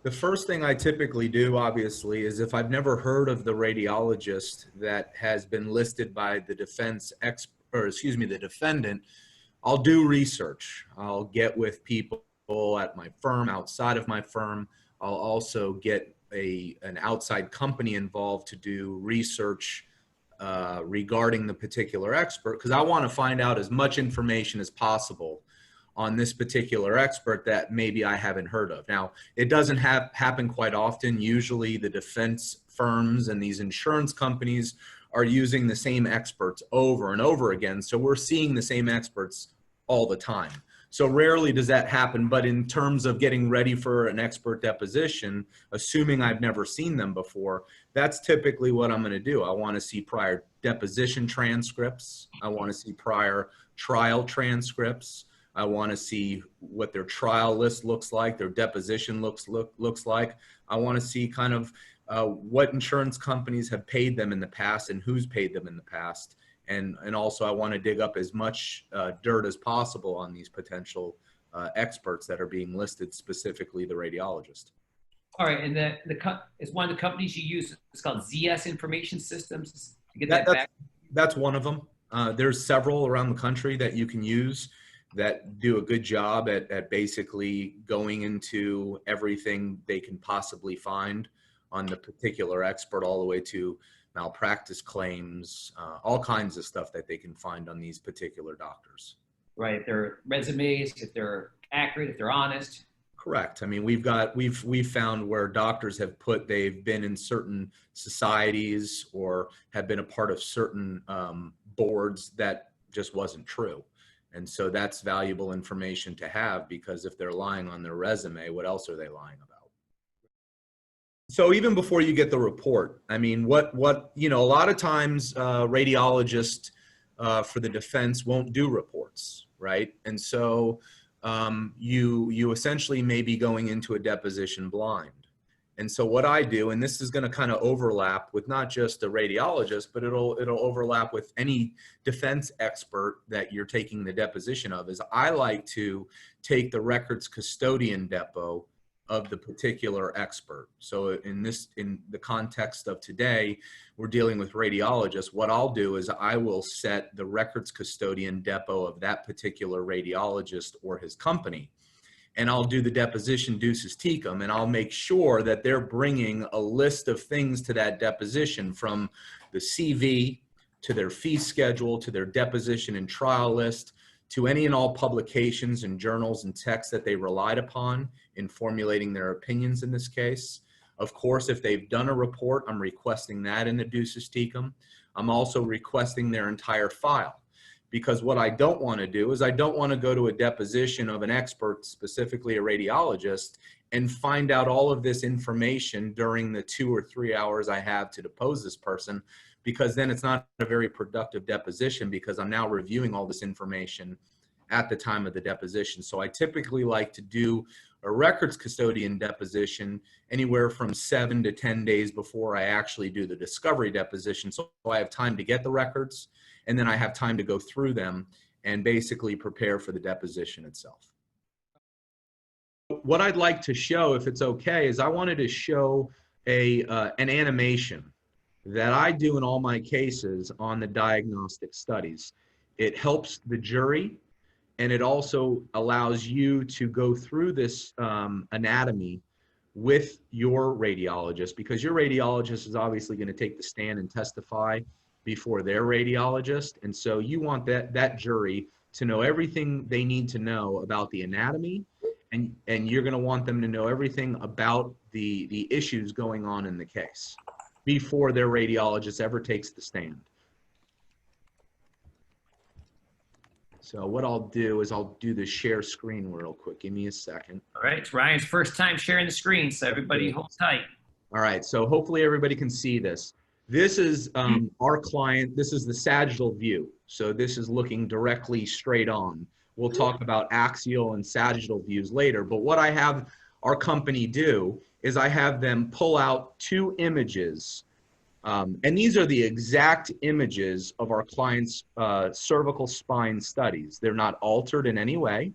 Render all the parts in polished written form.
The first thing I typically do, obviously, is if I've never heard of the radiologist that has been listed by the the defendant, I'll do research. I'll get with people at my firm, outside of my firm. I'll also get an outside company involved to do research regarding the particular expert, because I want to find out as much information as possible on this particular expert that maybe I haven't heard of. Now, it doesn't happen quite often. Usually the defense firms and these insurance companies are using the same experts over and over again. So we're seeing the same experts all the time. So rarely does that happen, but in terms of getting ready for an expert deposition, assuming I've never seen them before, that's typically what I'm going to do. I want to see prior deposition transcripts. I want to see prior trial transcripts. I want to see what their trial list looks like, their deposition looks like. I want to see kind of what insurance companies have paid them in the past and who's paid them in the past. And also I want to dig up as much dirt as possible on these potential experts that are being listed, specifically the radiologist. All right, and is one of the companies you use, it's called ZS Information Systems to get back? That's one of them. There's several around the country that you can use that do a good job at basically going into everything they can possibly find on the particular expert, all the way to malpractice claims, all kinds of stuff that they can find on these particular doctors. Right, if they're resumes, if they're accurate, if they're honest. Correct. I mean, we've found where doctors have put they've been in certain societies or have been a part of certain boards that just wasn't true. And so that's valuable information to have, because if they're lying on their resume, what else are they lying about? So even before you get the report, I mean, what a lot of times radiologists for the defense won't do reports, right? And so you essentially may be going into a deposition blind. And so what I do, and this is going to kind of overlap with not just a radiologist, but it'll overlap with any defense expert that you're taking the deposition of, is I like to take the records custodian depo of the particular expert. So in the context of today, we're dealing with radiologists. What I'll do is I will set the records custodian depo of that particular radiologist or his company. And I'll do the deposition ducis tecum, and I'll make sure that they're bringing a list of things to that deposition, from the CV to their fee schedule to their deposition and trial list to any and all publications and journals and texts that they relied upon in formulating their opinions in this case. Of course, if they've done a report, I'm requesting that in the ducis tecum. I'm also requesting their entire file. Because what I don't want to do is I don't want to go to a deposition of an expert, specifically a radiologist, and find out all of this information during the 2 or 3 hours I have to depose this person, because then it's not a very productive deposition, because I'm now reviewing all this information at the time of the deposition. So I typically like to do a records custodian deposition anywhere from 7 to 10 days before I actually do the discovery deposition. So I have time to get the records, and then I have time to go through them and basically prepare for the deposition itself. What I'd like to show, if it's okay, is I wanted to show an animation that I do in all my cases on the diagnostic studies. It helps the jury, and it also allows you to go through this anatomy with your radiologist, because your radiologist is obviously going to take the stand and testify before their radiologist. And so you want that jury to know everything they need to know about the anatomy, and you're going to want them to know everything about the issues going on in the case before their radiologist ever takes the stand. So what I'll do is I'll do the share screen real quick. Give me a second. All right, it's Ryan's first time sharing the screen, so everybody hold tight. All right, so hopefully everybody can see this. This is our client. This is the sagittal view. So this is looking directly straight on. We'll talk about axial and sagittal views later, but what I have our company do is I have them pull out 2 images, and these are the exact images of our client's cervical spine studies. They're not altered in any way.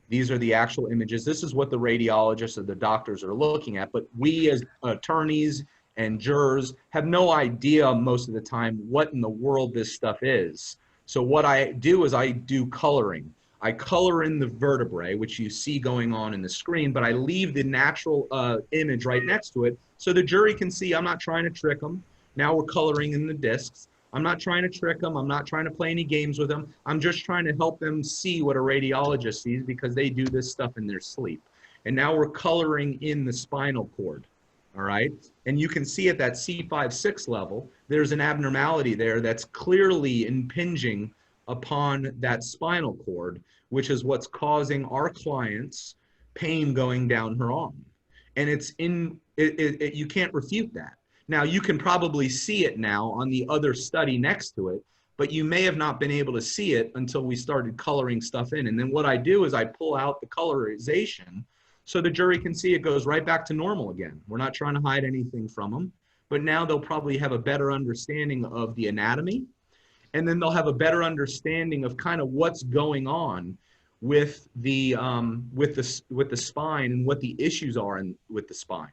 These are the actual images. This is what the radiologists or the doctors are looking at, but we as attorneys and jurors have no idea most of the time what in the world this stuff is. So what I do is I do coloring. I color in the vertebrae, which you see going on in the screen, but I leave the natural image right next to it so the jury can see. I'm not trying to trick them. Now we're coloring in the discs. I'm not trying to trick them. I'm not trying to play any games with them. I'm just trying to help them see what a radiologist sees because they do this stuff in their sleep. And now we're coloring in the spinal cord, all right? And you can see at that C5-6 level, there's an abnormality there that's clearly impinging upon that spinal cord, which is what's causing our clients pain going down her arm. And it's you can't refute that. Now, you can probably see it now on the other study next to it, but you may have not been able to see it until we started coloring stuff in. And then what I do is I pull out the colorization so the jury can see it goes right back to normal again. We're not trying to hide anything from them, but now they'll probably have a better understanding of the anatomy, and then they'll have a better understanding of kind of what's going on with the spine and what the issues are with the spine.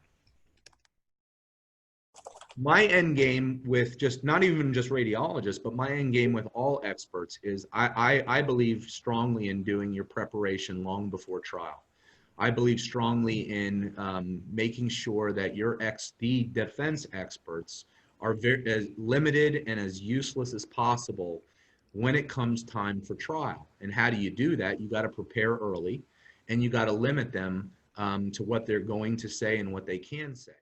My end game with not even just radiologists, but my end game with all experts is I believe strongly in doing your preparation long before trial. I believe strongly in making sure that the defense experts are as limited and as useless as possible when it comes time for trial. And how do you do that? You got to prepare early, and you got to limit them to what they're going to say and what they can say.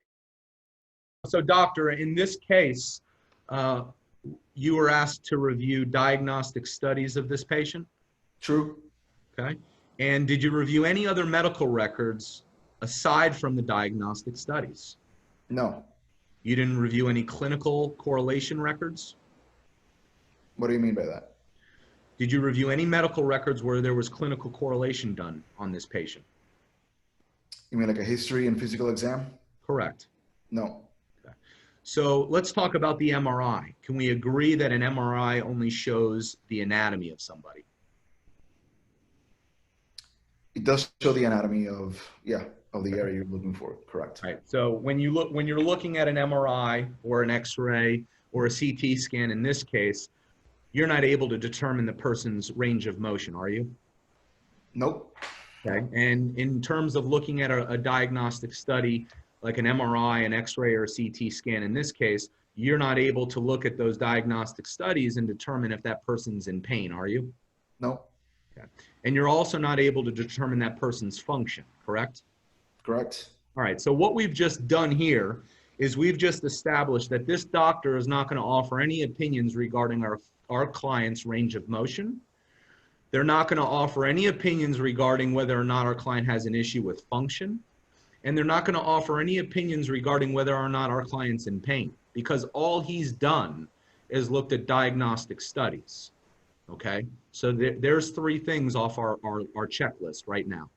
So, doctor, in this case, you were asked to review diagnostic studies of this patient? True. Okay. And did you review any other medical records aside from the diagnostic studies? No. You didn't review any clinical correlation records? What do you mean by that? Did you review any medical records where there was clinical correlation done on this patient? You mean like a history and physical exam? Correct. No. Okay. So let's talk about the MRI. Can we agree that an MRI only shows the anatomy of somebody? It does show the anatomy of the area you're looking for. Correct. Right. So when you're looking at an MRI or an X-ray or a CT scan, in this case, you're not able to determine the person's range of motion, are you? Nope. Okay. And in terms of looking at a diagnostic study, like an MRI, an X-ray, or a CT scan, in this case, you're not able to look at those diagnostic studies and determine if that person's in pain, are you? No. Okay. And you're also not able to determine that person's function, correct? Correct. All right, so what we've just done here is we've just established that this doctor is not going to offer any opinions regarding our client's range of motion. They're not going to offer any opinions regarding whether or not our client has an issue with function. And they're not going to offer any opinions regarding whether or not our client's in pain, because all he's done is looked at diagnostic studies. Okay, so there's three things off our checklist right now.